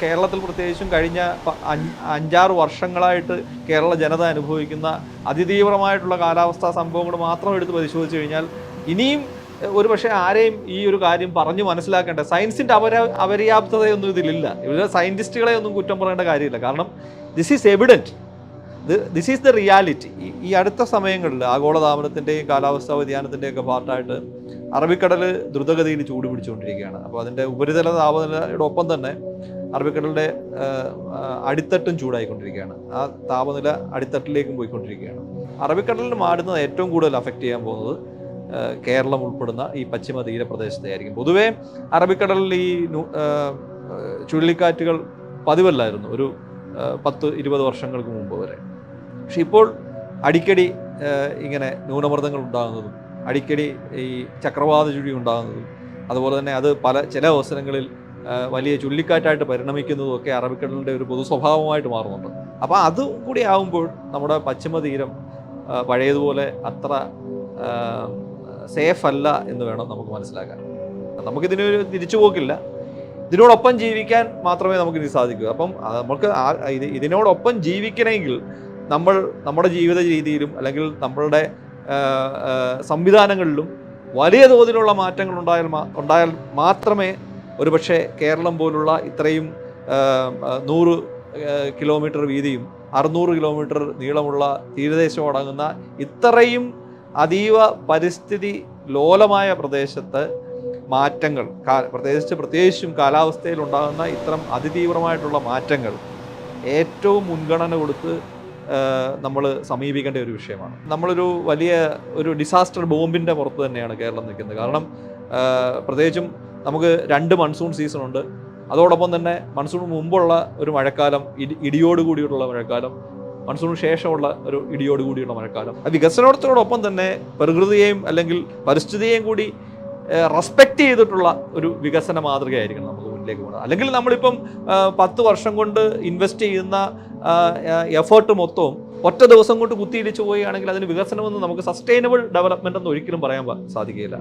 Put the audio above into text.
കേരളത്തിൽ പ്രത്യേകിച്ചും കഴിഞ്ഞ 5-6 വർഷങ്ങളായിട്ട് കേരള ജനത അനുഭവിക്കുന്ന അതിതീവ്രമായിട്ടുള്ള കാലാവസ്ഥാ സംഭവങ്ങൾ മാത്രം എടുത്ത് പരിശോധിച്ച് കഴിഞ്ഞാൽ ഇനിയും ഒരു പക്ഷേ ആരെയും ഈ ഒരു കാര്യം പറഞ്ഞു മനസ്സിലാക്കേണ്ട സയൻസിൻ്റെ അപര്യാപ്തതയൊന്നും ഇതിലില്ല. ഇവിടെ സയൻറ്റിസ്റ്റുകളെ ഒന്നും കുറ്റം പറയേണ്ട കാര്യമില്ല. കാരണം this is evident, this is the reality. ഈ അടുത്ത സമയങ്ങളിൽ ആഗോളതാപനത്തിൻ്റെയും കാലാവസ്ഥാ വ്യതിയാനത്തിൻ്റെയൊക്കെ പാർട്ടായിട്ട് അറബിക്കടൽ ദ്രുതഗതിയിൽ ചൂട് പിടിച്ചുകൊണ്ടിരിക്കുകയാണ്. അപ്പോൾ അതിൻ്റെ ഉപരിതല താപനിലയുടെ ഒപ്പം തന്നെ അറബിക്കടലിൻ്റെ അടിത്തട്ടും ചൂടായിക്കൊണ്ടിരിക്കുകയാണ്. ആ താപനില അടിത്തട്ടിലേക്കും പോയിക്കൊണ്ടിരിക്കുകയാണ്. അറബിക്കടലിന് മാറുന്നത് ഏറ്റവും കൂടുതൽ അഫക്റ്റ് ചെയ്യാൻ പോകുന്നത് കേരളം ഉൾപ്പെടുന്ന ഈ പശ്ചിമ തീരപ്രദേശത്തെ ആയിരിക്കും. പൊതുവേ അറബിക്കടലിൽ ഈ ചുഴലിക്കാറ്റുകൾ പതിവല്ലായിരുന്നു ഒരു 10-20 വർഷങ്ങൾക്ക് മുമ്പ് വരെ. പക്ഷെ ഇപ്പോൾ അടിക്കടി ഇങ്ങനെ ന്യൂനമർദ്ദങ്ങൾ ഉണ്ടാകുന്നതും അടിക്കടി ഈ ചക്രവാത ചുഴി ഉണ്ടാകുന്നതും അതുപോലെ തന്നെ അത് ചില അവസരങ്ങളിൽ വലിയ ചുഴലിക്കാറ്റായിട്ട് പരിണമിക്കുന്നതും ഒക്കെ അറബിക്കടലിൻ്റെ ഒരു പൊതു സ്വഭാവമായിട്ട് മാറുന്നുണ്ട്. അപ്പോൾ അതും കൂടി ആകുമ്പോൾ നമ്മുടെ പശ്ചിമ തീരം പഴയതുപോലെ അത്ര സേഫ് അല്ല എന്ന് വേണം നമുക്ക് മനസ്സിലാക്കാൻ. നമുക്കിതിനൊരു തിരിച്ചുപോക്കില്ല. ഇതിനോടൊപ്പം ജീവിക്കാൻ മാത്രമേ നമുക്കിനി സാധിക്കൂ. അപ്പം നമുക്ക് ഇതിനോടൊപ്പം ജീവിക്കണമെങ്കിൽ നമ്മുടെ ജീവിത രീതിയിലും അല്ലെങ്കിൽ നമ്മളുടെ സംവിധാനങ്ങളിലും വലിയ തോതിലുള്ള മാറ്റങ്ങൾ ഉണ്ടായാൽ മാത്രമേ ഒരുപക്ഷെ കേരളം പോലുള്ള ഇത്രയും 100 കിലോമീറ്റർ വീതിയും 600 കിലോമീറ്റർ നീളമുള്ള തീരദേശം അടങ്ങുന്ന ഇത്രയും അതീവ പരിസ്ഥിതി ലോലമായ പ്രദേശത്ത് മാറ്റങ്ങൾ പ്രത്യേകിച്ചും കാലാവസ്ഥയിൽ ഉണ്ടാകുന്ന ഇത്തരം അതിതീവ്രമായിട്ടുള്ള മാറ്റങ്ങൾ ഏറ്റവും മുൻഗണന കൊടുത്ത് നമ്മൾ സമീപിക്കേണ്ട ഒരു വിഷയമാണ്. നമ്മളൊരു വലിയ ഡിസാസ്റ്റർ ബോംബിൻ്റെ പുറത്ത് തന്നെയാണ് കേരളം നിൽക്കുന്നത്. കാരണം പ്രത്യേകിച്ചും നമുക്ക് 2 മൺസൂൺ സീസണുണ്ട്. അതോടൊപ്പം തന്നെ മൺസൂൺ മുമ്പുള്ള ഒരു മഴക്കാലം, ഇടിയോടുകൂടിയുള്ള മഴക്കാലം, മൺസൂണിന് ശേഷമുള്ള ഒരു ഇടിയോടുകൂടിയുള്ള മഴക്കാലം. വികസനത്തോടൊപ്പം തന്നെ പ്രകൃതിയെയും അല്ലെങ്കിൽ പരിസ്ഥിതിയെയും കൂടി റെസ്പെക്റ്റ് ചെയ്തിട്ടുള്ള ഒരു വികസന മാതൃകയായിരിക്കണം നമുക്ക് മുന്നിലേക്ക് പോകുന്നത്. അല്ലെങ്കിൽ നമ്മളിപ്പം 10 വർഷം കൊണ്ട് ഇൻവെസ്റ്റ് ചെയ്യുന്ന എഫേർട്ട് മൊത്തവും ഒറ്റ ദിവസം കൊണ്ട് കുത്തിയിടിച്ച് പോവുകയാണെങ്കിൽ അതിന് വികസനമെന്ന് നമുക്ക് സസ്റ്റൈനബിൾ ഡെവലപ്മെൻ്റ് എന്ന് ഒരിക്കലും പറയാൻ സാധിക്കില്ല.